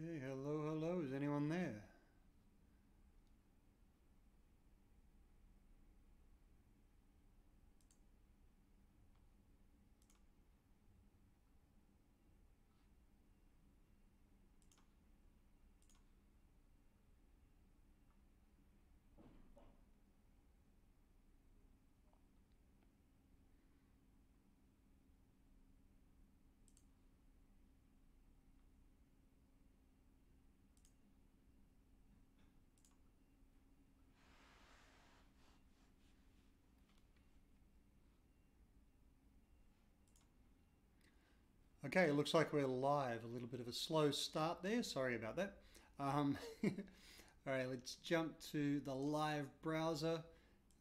Okay, hello, hello. Is anyone there? Okay, it looks like we're live. A little bit of a slow start there. Sorry about that. All right, let's jump to the live browser.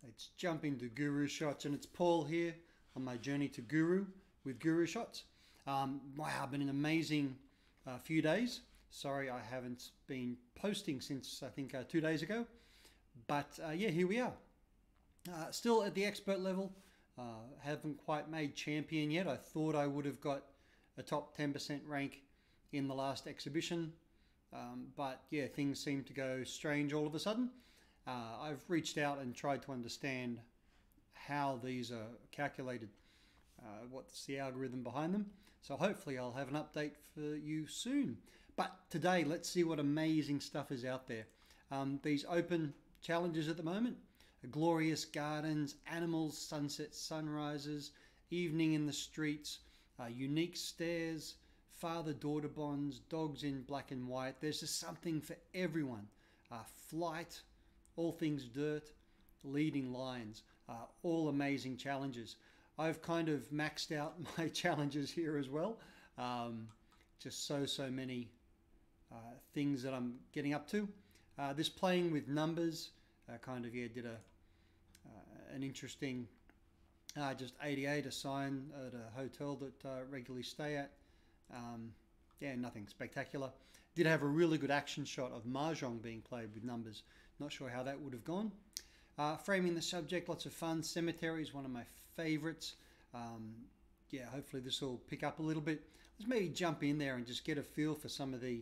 Let's jump into GuruShots, and it's Paul here on my journey to Guru with GuruShots. Wow, been an amazing few days. Sorry, I haven't been posting since I think 2 days ago, but yeah, here we are. Still at the expert level. Haven't quite made champion yet. I thought I would have got a top 10% rank in the last exhibition, but yeah, things seem to go strange all of a sudden. I've reached out and tried to understand how these are calculated, what's the algorithm behind them. So hopefully I'll have an update for you soon. But today, let's see what amazing stuff is out there. These open challenges at the moment: glorious gardens, animals, sunsets, sunrises, evening in the streets, unique stairs, father-daughter bonds, dogs in black and white. There's just something for everyone. Flight, all things dirt, leading lines, all amazing challenges. I've kind of maxed out my challenges here as well. Just so many things that I'm getting up to. This playing with numbers kind of, yeah, did an interesting just 88, a sign at a hotel that I regularly stay at. Yeah, nothing spectacular. Did have a really good action shot of Mahjong being played with numbers. Not sure how that would have gone. Framing the subject, lots of fun. Cemetery is one of my favorites. Yeah, hopefully this will pick up a little bit. Let's maybe jump in there and just get a feel for some of the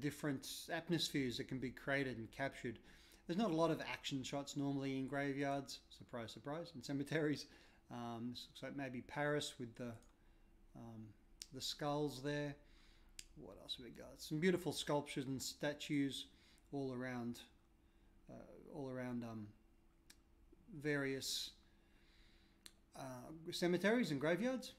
different atmospheres that can be created and captured. There's not a lot of action shots normally in graveyards. Surprise, surprise. In cemeteries. This looks like maybe Paris with the skulls there. What else have we got? Some beautiful sculptures and statues all around various cemeteries and graveyards.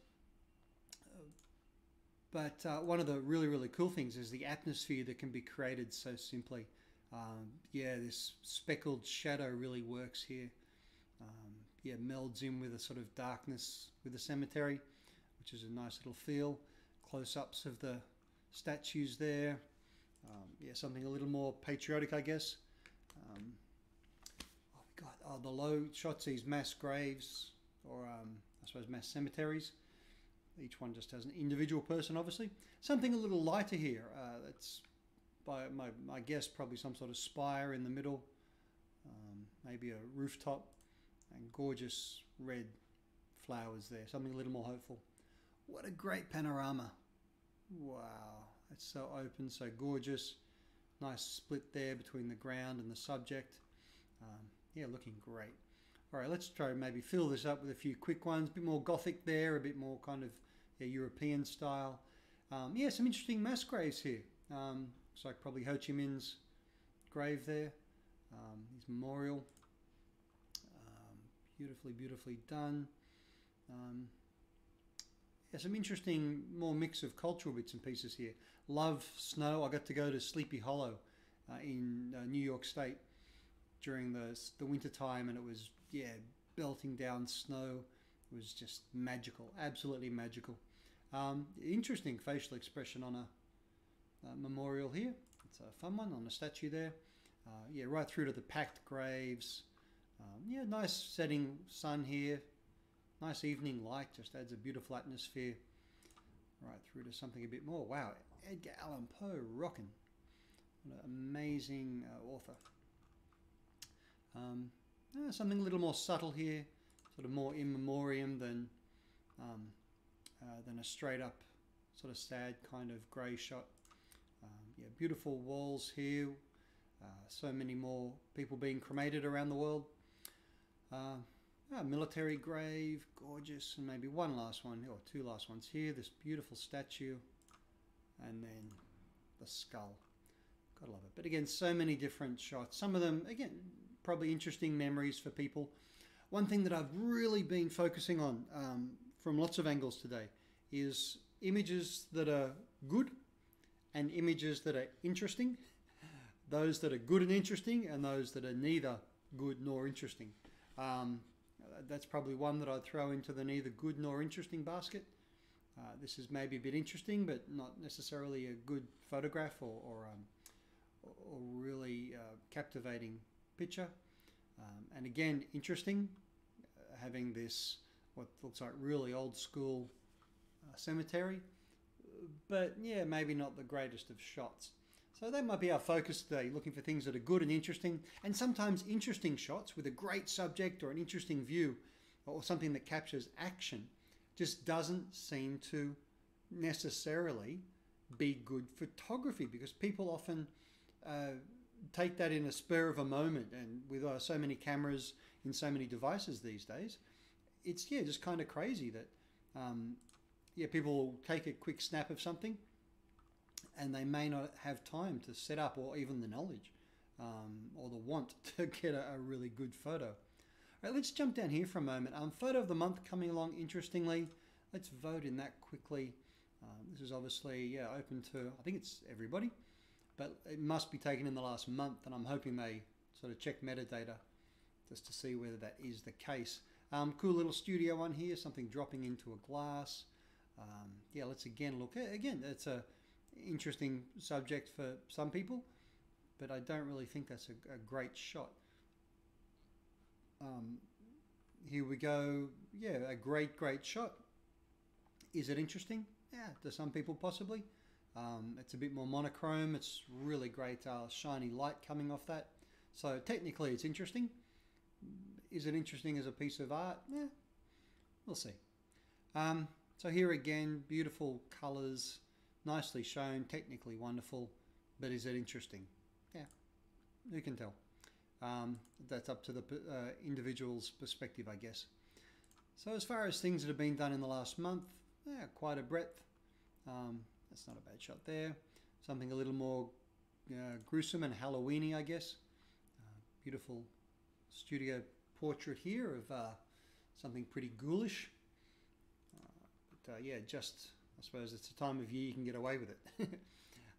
But one of the really cool things is the atmosphere that can be created so simply. Yeah, this speckled shadow really works here. Yeah, melds in with a sort of darkness with the cemetery, which is a nice little feel. Close-ups of the statues there. Yeah, something a little more patriotic, I guess. Oh, we got the low shots, these mass graves, or I suppose mass cemeteries. Each one just has an individual person, obviously. Something a little lighter here. That's, by my guess, probably some sort of spire in the middle. Maybe a rooftop, and gorgeous red flowers there. Something a little more hopeful. What a great panorama. Wow, it's so open, so gorgeous. Nice split there between the ground and the subject. Yeah, looking great. All right, let's try and maybe fill this up with a few quick ones. A bit more Gothic there, a bit more kind of European style. Yeah, some interesting mass graves here. Looks like probably Ho Chi Minh's grave there. His memorial. Beautifully done. Yeah, some interesting, more mix of cultural bits and pieces here. Love snow. I got to go to Sleepy Hollow in New York State during the winter time, and it was, yeah, belting down snow. It was just magical, absolutely magical. Interesting facial expression on a memorial here. It's a fun one on a statue there. Yeah, right through to the packed graves. Yeah, nice setting sun here. Nice evening light, just adds a beautiful atmosphere. Right through to something a bit more. Wow, Edgar Allan Poe rocking. What an amazing author. Something a little more subtle here, sort of more in memoriam than a straight up sort of sad kind of grey shot. yeah, beautiful walls here. So many more people being cremated around the world. Military grave, gorgeous, and maybe one last one, or two last ones here. This beautiful statue, and then the skull. Gotta love it. But again, so many different shots. Some of them, again, probably interesting memories for people. One thing that I've really been focusing on from lots of angles today is images that are good and images that are interesting. Those that are good and interesting, and those that are neither good nor interesting. That's probably one that I'd throw into the neither good nor interesting basket. This is maybe a bit interesting, but not necessarily a good photograph or really captivating picture. And again, interesting, having this what looks like really old school cemetery, but yeah, maybe not the greatest of shots. So that might be our focus today, looking for things that are good and interesting, and sometimes interesting shots with a great subject or an interesting view or something that captures action just doesn't seem to necessarily be good photography, because people often take that in a spur of a moment, and with so many cameras in so many devices these days, it's just kind of crazy that people will take a quick snap of something and they may not have time to set up, or even the knowledge or the want to get a really good photo. All right, let's jump down here for a moment. Photo of the month coming along interestingly. Let's vote in that quickly. This is obviously open to, I think it's everybody, but it must be taken in the last month, and I'm hoping they sort of check metadata just to see whether that is the case. Cool little studio one here, something dropping into a glass. Let's again look. Again, it's a interesting subject for some people, but I don't really think that's a great shot. Here we go. Yeah, a great shot. Is it interesting? Yeah, to some people possibly. It's a bit more monochrome. It's really great shiny light coming off that. So technically it's interesting. Is it interesting as a piece of art? Yeah, we'll see. So here again, beautiful colors, nicely shown, technically wonderful, but is it interesting? Yeah, who can tell? That's up to the individual's perspective, I guess. So as far as things that have been done in the last month, quite a breadth. That's not a bad shot there. Something a little more gruesome and Halloweeny, I guess. Beautiful studio portrait here of something pretty ghoulish. Just I suppose it's a time of year you can get away with it.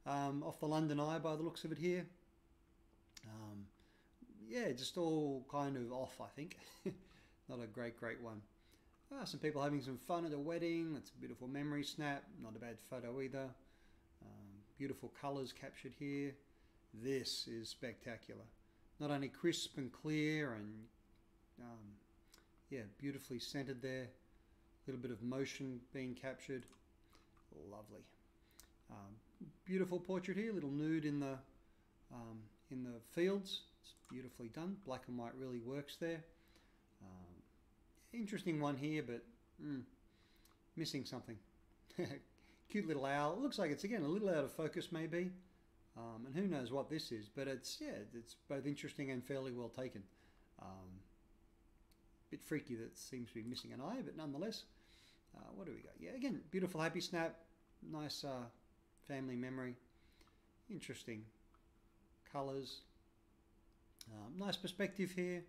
Off the London Eye by the looks of it here. Just all kind of off, I think. Not a great one. Some people having some fun at a wedding. That's a beautiful memory snap. Not a bad photo either. Beautiful colours captured here. This is spectacular. Not only crisp and clear and beautifully centered there. A little bit of motion being captured. Lovely. Beautiful portrait here. Little nude in the fields. It's beautifully done. Black and white really works there. Interesting one here, but missing something. Cute little owl. It looks like it's again a little out of focus maybe, and who knows what this is, but it's both interesting and fairly well taken. Bit freaky that it seems to be missing an eye, but nonetheless. What do we got? Yeah, again, beautiful happy snap. Nice family memory. Interesting colors. Nice perspective here.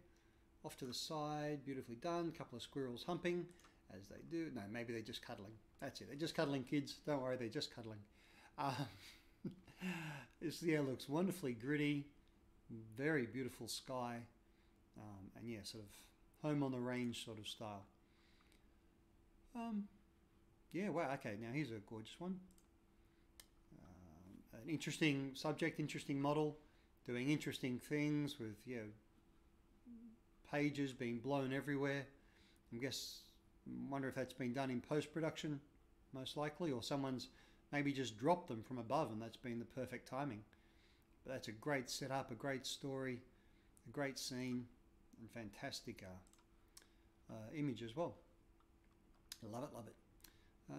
Off to the side, beautifully done. Couple of squirrels humping, as they do. No, maybe they're just cuddling. That's it. They're just cuddling, kids. Don't worry, they're just cuddling. This looks wonderfully gritty. Very beautiful sky. And sort of home on the range sort of style. Wow, okay, now here's a gorgeous one. An interesting subject, interesting model, doing interesting things with, pages being blown everywhere. Wonder if that's been done in post-production, most likely, or someone's maybe just dropped them from above and that's been the perfect timing. But that's a great setup, a great story, a great scene, and fantastic image as well. Love it.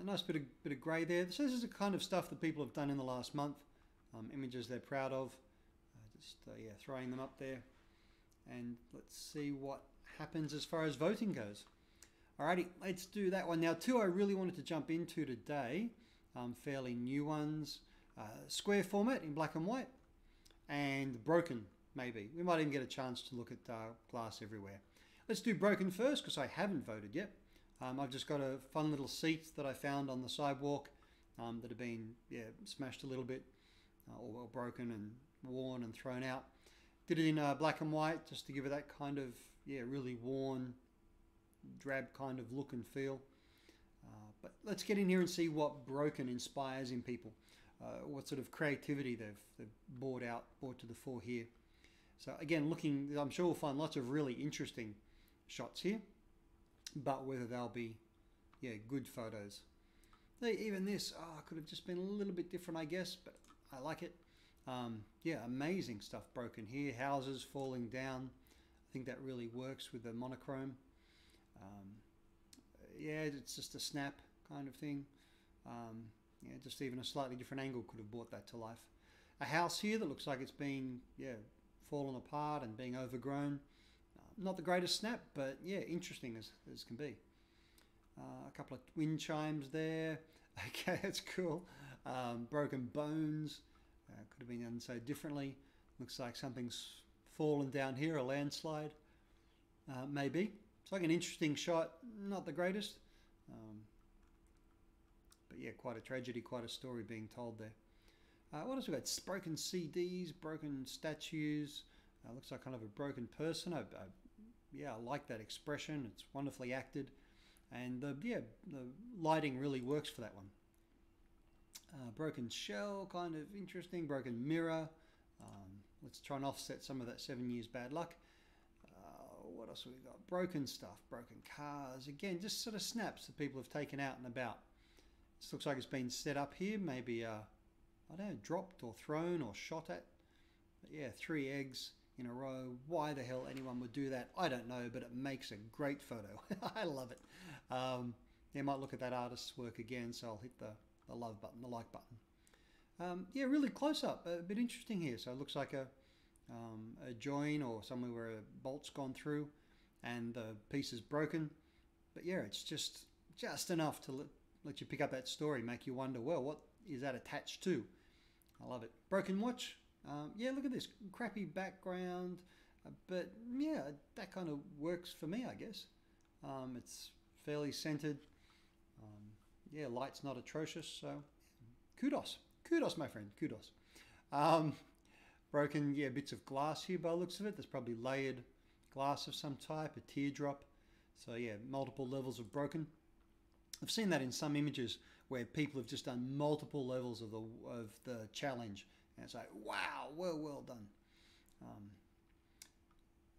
Nice bit of grey there. So this is the kind of stuff that people have done in the last month. images they're proud of. Yeah, throwing them up there. And let's see what happens as far as voting goes. Alrighty, let's do that one. Now, two I really wanted to jump into today, fairly new ones. Square format in black and white, and broken, maybe. We might even get a chance to look at glass everywhere. Let's do broken first, because I haven't voted yet. I've just got a fun little seat that I found on the sidewalk that have been smashed a little bit, or broken and worn and thrown out. Did it in black and white, just to give it that kind of, really worn, drab kind of look and feel. But let's get in here and see what broken inspires in people. What sort of creativity they've brought to the fore here. So again, looking, I'm sure we'll find lots of really interesting shots here, but whether they'll be, good photos. Even this, could have just been a little bit different, I guess, but I like it. Amazing stuff broken here. Houses falling down. I think that really works with the monochrome. It's just a snap kind of thing. Just even a slightly different angle could have brought that to life. A house here that looks like it's been, fallen apart and being overgrown. Not the greatest snap, but interesting as can be. A couple of wind chimes there. Okay, that's cool. Broken bones. Could have been done so differently. Looks like something's fallen down here, a landslide. Maybe. It's like an interesting shot, not the greatest. But quite a tragedy, quite a story being told there. What else we got? Broken CDs, broken statues. Looks like kind of a broken person. I like that expression. It's wonderfully acted. And the lighting really works for that one. Broken shell, kind of interesting. Broken mirror. Let's try and offset some of that 7 years bad luck. What else have we got? Broken stuff, broken cars. Again, just sort of snaps that people have taken out and about. This looks like it's been set up here. Maybe, I don't know, dropped or thrown or shot at. But 3 eggs in a row. Why the hell anyone would do that, I don't know, but it makes a great photo. I love it. Might look at that artist's work again, so I'll hit the love button, the like button. Really close up, a bit interesting here. So it looks like a join or somewhere where a bolt's gone through and the piece is broken. But it's just enough to let you pick up that story, make you wonder, well, what is that attached to? I love it. Broken watch. Look at this. Crappy background. But that kind of works for me, I guess. It's fairly centered. Light's not atrocious, so kudos. Kudos, my friend. Kudos. Broken, bits of glass here by the looks of it. There's probably layered glass of some type, a teardrop. So multiple levels of broken. I've seen that in some images where people have just done multiple levels of the challenge. And it's like, wow, well done.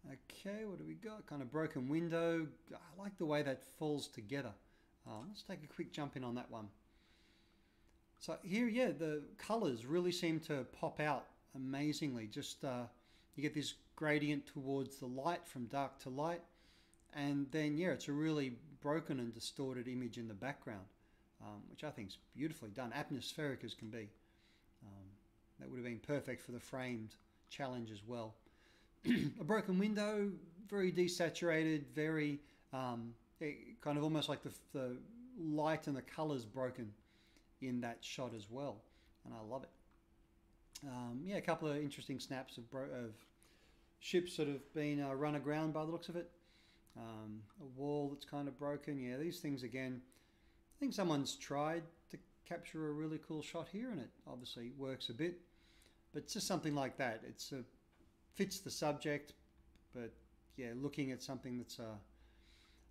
Okay, what do we got? Kind of broken window. I like the way that falls together. Let's take a quick jump in on that one. So here, the colors really seem to pop out amazingly. Just you get this gradient towards the light from dark to light, and then it's a really broken and distorted image in the background, which I think is beautifully done, atmospheric as can be. That would have been perfect for the framed challenge as well. A broken window, very desaturated, very kind of almost like the light and the colors broken in that shot as well, and I love it. A couple of interesting snaps of ships that have been run aground by the looks of it. A wall that's kind of broken. These things again, I think someone's tried to capture a really cool shot here, and it obviously works a bit, but it's just something like that. It's fits the subject, but looking at something that's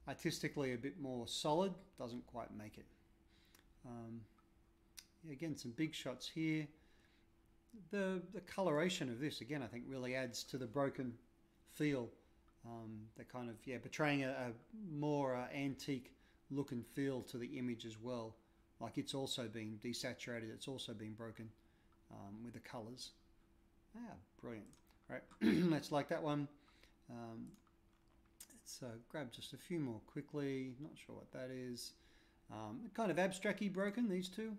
artistically a bit more solid doesn't quite make it. Again, some big shots here. The coloration of this, again, I think really adds to the broken feel. They're kind of, portraying a more antique look and feel to the image as well. Like it's also been desaturated, it's also been broken with the colors. Brilliant. All right, let's like that one. Let's grab just a few more quickly. Not sure what that is. Kind of abstract-y broken, these two.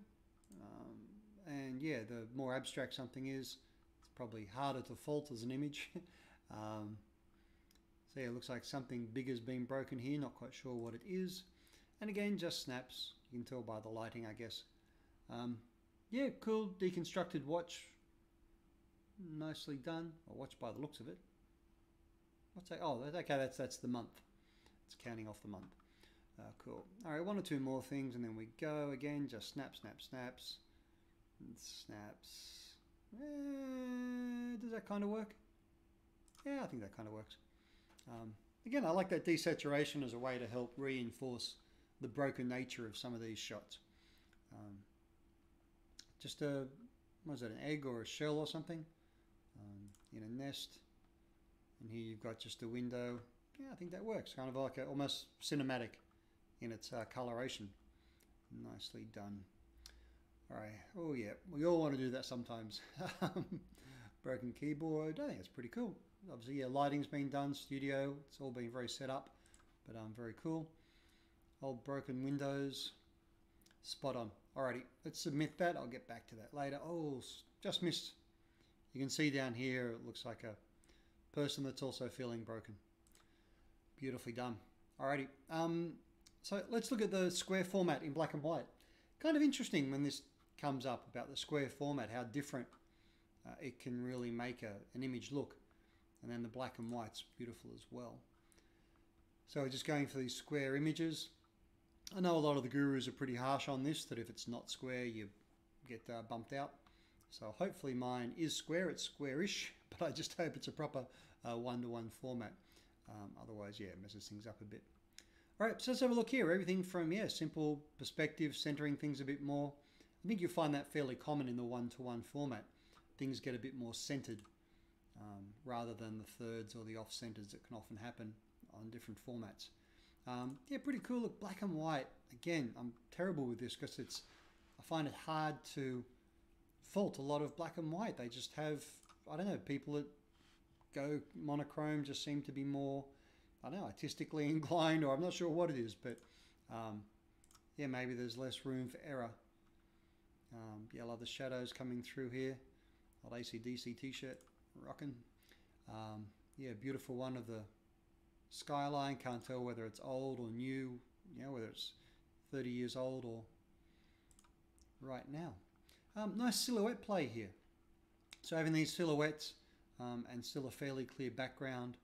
and yeah, the more abstract something is, it's probably harder to fault as an image. So yeah, it looks like something big has been broken here, not quite sure what it is. And again, just snaps. You can tell by the lighting, I guess. Yeah, cool deconstructed watch. Nicely done. Or watch by the looks of it. What's that? Oh, okay, that's the month. It's counting off the month. Cool. All right, one or two more things and then we go again. Just snap, snap, snaps. And snaps. Does that kind of work? Yeah, I think that kind of works. Again, I like that desaturation as a way to help reinforce the broken nature of some of these shots. Just a, what is that, an egg or a shell or something in a nest. And here you've got just a window. Yeah, I think that works. Kind of like almost cinematic in its coloration. Nicely done. All right. Oh yeah, we all want to do that sometimes. Broken keyboard. I think it's pretty cool. Obviously, yeah, lighting's been done, studio. It's all been very set up, but very cool. Old broken windows. Spot on. Alrighty, let's submit that. I'll get back to that later. Oh, just missed. You can see down here, it looks like a person that's also feeling broken. Beautifully done. Alrighty. So let's look at the square format in black and white. Kind of interesting when this comes up about the square format, how different it can really make an image look. And then the black and white's beautiful as well. So just going for these square images. I know a lot of the gurus are pretty harsh on this, that if it's not square, you get bumped out. So hopefully mine is square. It's squarish, but I just hope it's a proper one-to-one format. Otherwise, yeah, it messes things up a bit. All right, so let's have a look here. Everything from, yeah, simple perspective, centering things a bit more. I think you'll find that fairly common in the one-to-one format. Things get a bit more centered rather than the thirds or the off-centers that can often happen on different formats. Yeah, pretty cool. Look, black and white. Again, I'm terrible with this because I find it hard to fault a lot of black and white. They just have, I don't know, people that go monochrome just seem to be more, I don't know, artistically inclined, or I'm not sure what it is, but yeah, maybe there's less room for error. Yeah, I love the shadows coming through here. Old AC/DC t-shirt, rocking. Yeah, beautiful one of the skyline. Can't tell whether it's old or new, you know, whether it's 30 years old or right now. Nice silhouette play here. So having these silhouettes and still a fairly clear background.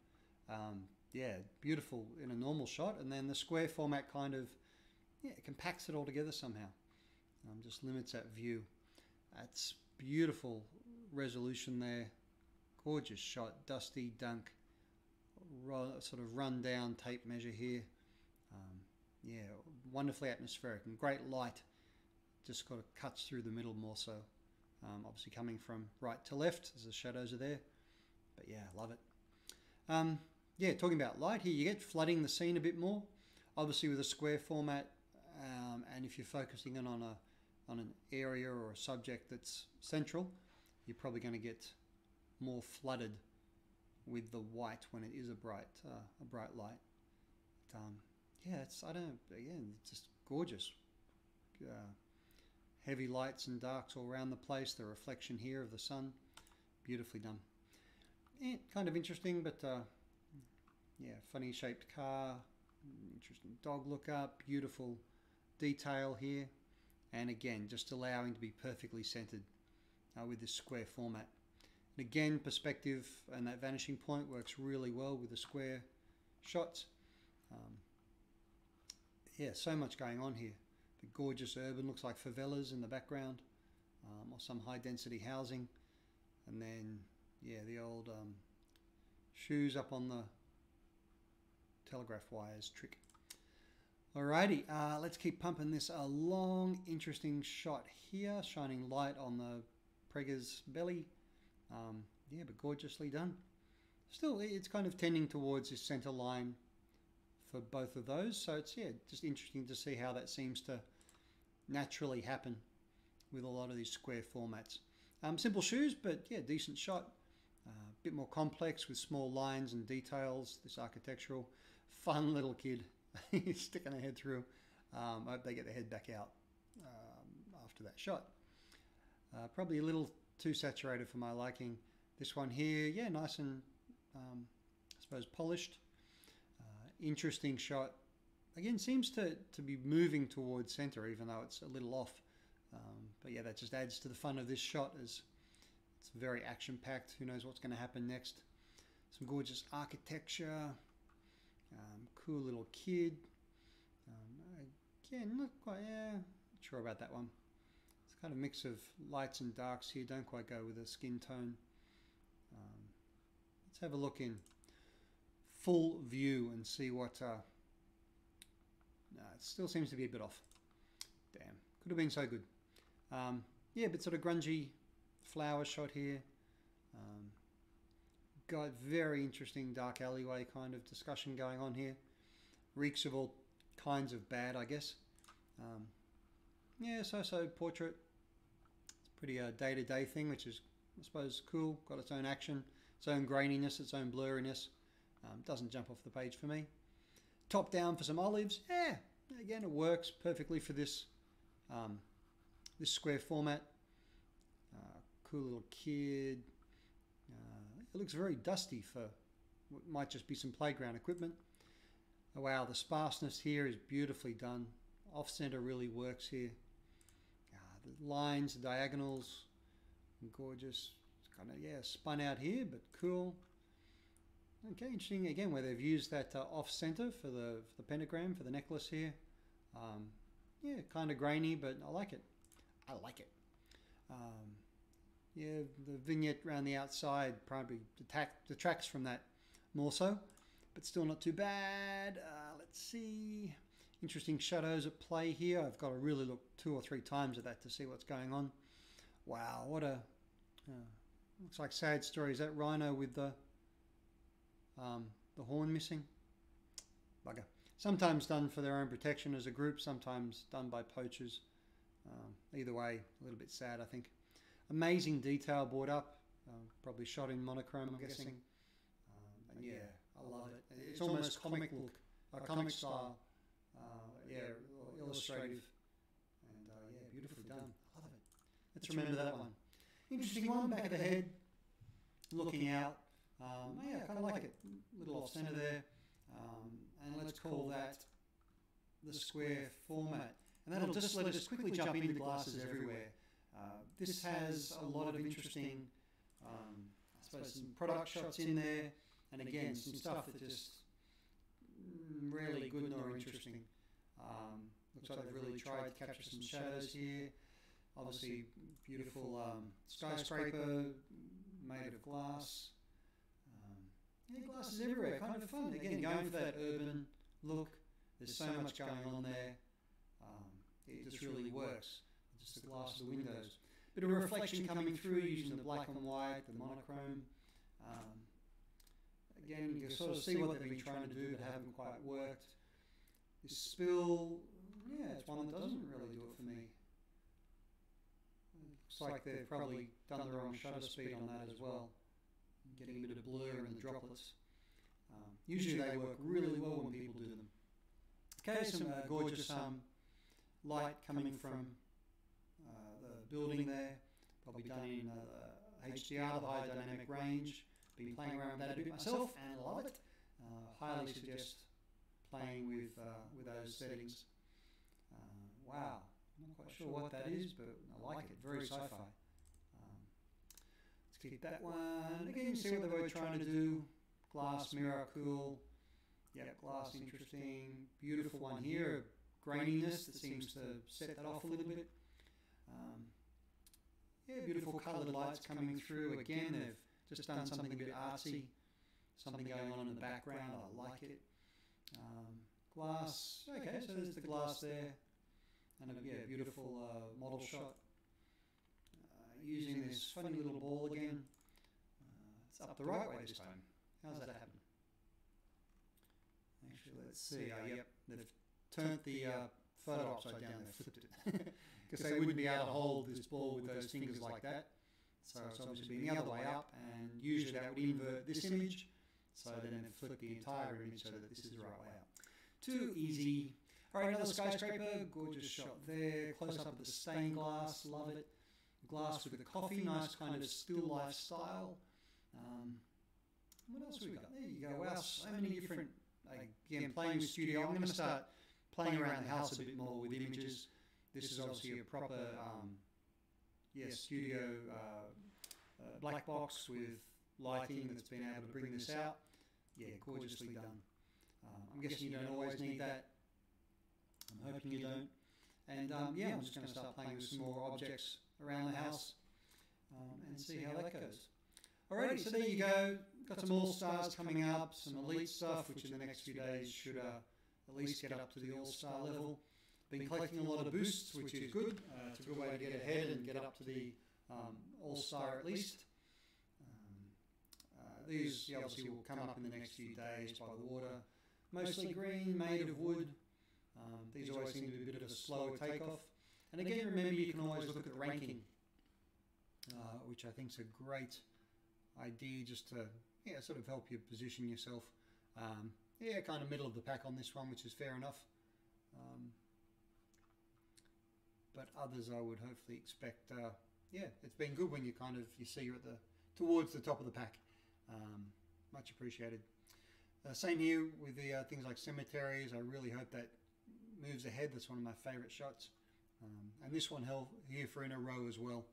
Yeah, beautiful in a normal shot. And then the square format kind of, yeah, compacts it all together somehow. Just limits that view. That's beautiful resolution there. Gorgeous shot, dusty dunk. Sort of run down tape measure here. Yeah, wonderfully atmospheric and great light. Just kind of cuts through the middle more so. Obviously coming from right to left as the shadows are there. But yeah, love it. Yeah, talking about light here, you get flooding the scene a bit more. Obviously with a square format, and if you're focusing in on an area or a subject that's central, you're probably going to get more flooded with the white when it is a bright light. Yeah, it's, I don't know, again, it's just gorgeous. Heavy lights and darks all around the place. The reflection here of the sun, beautifully done. Kind of interesting, but yeah, funny shaped car, interesting dog look up, beautiful detail here, and again, just allowing to be perfectly centered with this square format. And again, perspective and that vanishing point works really well with the square shots. Yeah, so much going on here. The gorgeous urban, looks like favelas in the background, or some high density housing. And then, yeah, the old shoes up on the telegraph wires trick. Alrighty, let's keep pumping this along. Interesting shot here, shining light on the Prega's belly. Yeah, but gorgeously done. Still, it's kind of tending towards this center line for both of those. So it's, yeah, just interesting to see how that seems to naturally happen with a lot of these square formats. Simple shoes, but yeah, decent shot. A bit more complex with small lines and details. This architectural, fun little kid sticking their head through. I hope they get their head back out after that shot. Probably a little too saturated for my liking. This one here, yeah, nice and I suppose polished. Interesting shot. Again, seems to be moving towards center, even though it's a little off. But yeah, that just adds to the fun of this shot, as it's very action-packed. Who knows what's going to happen next? Some gorgeous architecture. Cool little kid. Again, not quite, yeah, not sure about that one. It's kind of a mix of lights and darks here. Don't quite go with a skin tone. Let's have a look in full view and see what... no, it still seems to be a bit off. Damn, could have been so good. Yeah, but sort of grungy flower shot here. Got very interesting dark alleyway kind of discussion going on here. Reeks of all kinds of bad, I guess. Yeah, so portrait. It's a pretty day-to-day thing, which is, I suppose, cool. Got its own action, its own graininess, its own blurriness. Doesn't jump off the page for me. Top down for some olives. Yeah, again, it works perfectly for this this square format. Cool little kid. It looks very dusty for what might just be some playground equipment. Oh, wow, the sparseness here is beautifully done. Off-center really works here. The lines, the diagonals, gorgeous. It's kind of, yeah, spun out here, but cool. Okay, interesting again where they've used that off-center for the pentagram, for the necklace here. Yeah, kind of grainy, but I like it. I like it. Yeah, the vignette around the outside probably detracts from that more so, but still not too bad. Let's see. Interesting shadows at play here. I've got to really look 2 or 3 times at that to see what's going on. Wow, what a... looks like sad story. Is that rhino with the horn missing? Bugger. Sometimes done for their own protection as a group, sometimes done by poachers. Either way, a little bit sad, I think. Amazing detail brought up, probably shot in monochrome, I'm guessing. And yeah, I love it. It's almost comic look, comic style. Yeah, illustrative, and yeah, beautifully done. I love it. Let's remember that one. Interesting one, back of the head, looking out. Yeah, I kind of like it. A little off center there. And let's call that the square format. And that'll just let us quickly jump into glasses everywhere. This has a lot of interesting, I suppose, some product shots in there, and again, some stuff that just rarely good nor interesting. Looks like they've really tried to capture some shadows here. Obviously, beautiful skyscraper made of glass. Yeah, glasses everywhere, kind of fun. Again, going for that urban look. There's so much going on there. It just really works. Just the glass of the windows. Bit of reflection coming through using the black and white, the monochrome. Again, you can sort of see what they've been trying to do but haven't quite worked. This spill, yeah, it's one that doesn't really do it for me. Looks like they've probably done the wrong shutter speed on that as well. Getting a bit of blur in the droplets. Usually they work really well when people do them. Okay, some gorgeous light coming from the building there. Probably done in HDR, the high dynamic range. Been playing around with that a bit myself and love it. Highly suggest playing with those settings. Wow, I'm not quite sure what that is, but I like it. Very sci-fi. Let's keep that one. Again, see what they were trying to do. Glass mirror, cool. Yep, glass interesting. Beautiful one here. Graininess that seems to set that off a little bit. Yeah, beautiful coloured lights coming through. Again, they've just done something a bit artsy. Something going on in the background. I like it. Glass. Okay, so there's the glass there. And a yeah, beautiful model shot. Using this funny little ball again. It's up the right way this time. How's that happen? Actually, let's see. Yep, they've turned the photo upside down. They've flipped it. Because they wouldn't be able to hold this ball with those fingers like that. So it's obviously been the other way up, and usually that would invert this image. So then they've flipped the entire image so that this is the right way up. Too easy. All right, another skyscraper. Gorgeous shot there. Close up of the stained glass. Love it. glass with a coffee, nice kind of still lifestyle. What else have we got? There you go. Wow, so many different, again, playing with studio. I'm going to start playing around the house a bit more with images. This is obviously a proper, studio black box with lighting that's been able to bring this out. Yeah, gorgeously done. I'm guessing you don't always need that. I'm hoping you don't. And I'm just going to start playing with some more objects around the house and see how that goes. Alrighty, so there you go. Got some All-Stars coming up, some Elite stuff, which in the next few days should at least get up to the All-Star level. Been collecting a lot of boosts, which is good. It's a good way to get ahead and get up to the All-Star at least. These obviously will come up in the next few days by the water. Mostly green, made of wood. These always seem to be a bit of a slower takeoff. And again, remember you can always look at the ranking, which I think is a great idea just to sort of help you position yourself. Kind of middle of the pack on this one, which is fair enough. But others I would hopefully expect, it's been good when you see you're at towards the top of the pack. Much appreciated. Same here with the things like cemeteries. I really hope that moves ahead. That's one of my favorite shots. And this one held here for in a row as well.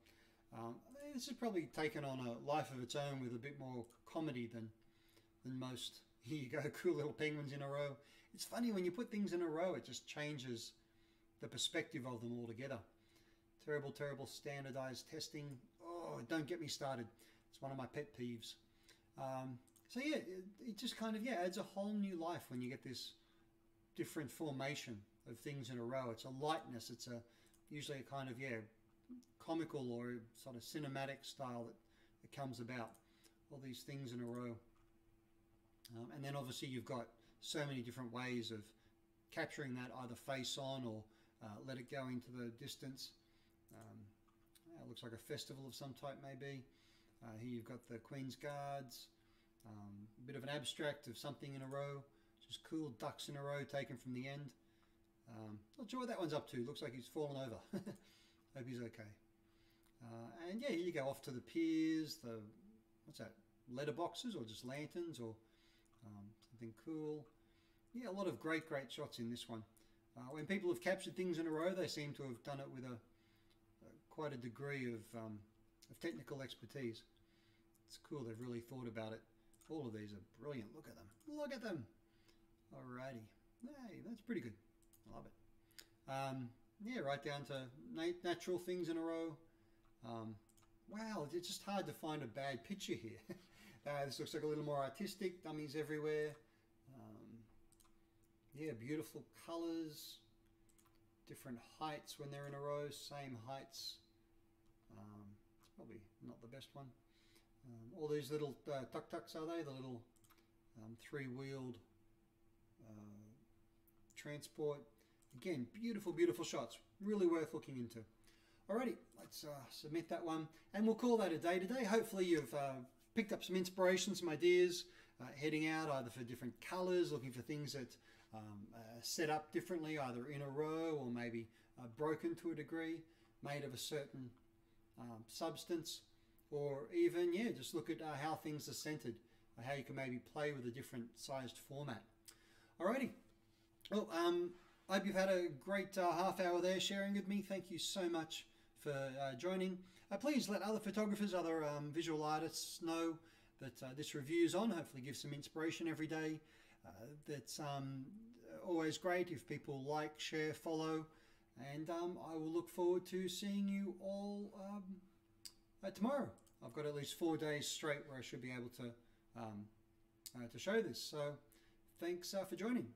This has probably taken on a life of its own with a bit more comedy than most. Here you go, cool little penguins in a row. It's funny when you put things in a row, it just changes the perspective of them altogether. Terrible, terrible standardized testing. Oh, don't get me started. It's one of my pet peeves. So yeah, it just kind of adds a whole new life when you get this different formation of things in a row. It's a lightness. It's usually a kind of comical or sort of cinematic style that comes about. All these things in a row. And then obviously you've got so many different ways of capturing that, either face on or let it go into the distance. It looks like a festival of some type maybe. Here you've got the Queen's Guards. A bit of an abstract of something in a row. Just cool, ducks in a row taken from the end. Not sure what that one's up to. Looks like he's fallen over. Hope he's okay. And here you go off to the piers. What's that? Letterboxes or just lanterns or something cool. Yeah, a lot of great shots in this one. When people have captured things in a row, they seem to have done it with quite a degree of technical expertise. It's cool. They've really thought about it. All of these are brilliant. Look at them. Look at them. Alrighty. Hey, that's pretty good. I love it. Right down to natural things in a row. Wow, it's just hard to find a bad picture here. This looks like a little more artistic. Dummies everywhere. Beautiful colors. Different heights when they're in a row. Same heights. It's probably not the best one. All these little tuk-tuks, are they? The little three-wheeled transport. Again, beautiful, beautiful shots. Really worth looking into. Alrighty, let's submit that one. And we'll call that a day today. Hopefully you've picked up some inspiration, some ideas, heading out either for different colors, looking for things that set up differently, either in a row or maybe broken to a degree, made of a certain substance. Or even, just look at how things are centered, how you can maybe play with a different sized format. Alrighty. Well, I hope you've had a great half hour there sharing with me. Thank you so much for joining. Please let other photographers, other visual artists know that this review's on. Hopefully give some inspiration every day. That's always great if people like, share, follow. And I will look forward to seeing you all tomorrow. I've got at least 4 days straight where I should be able to show this. So thanks for joining.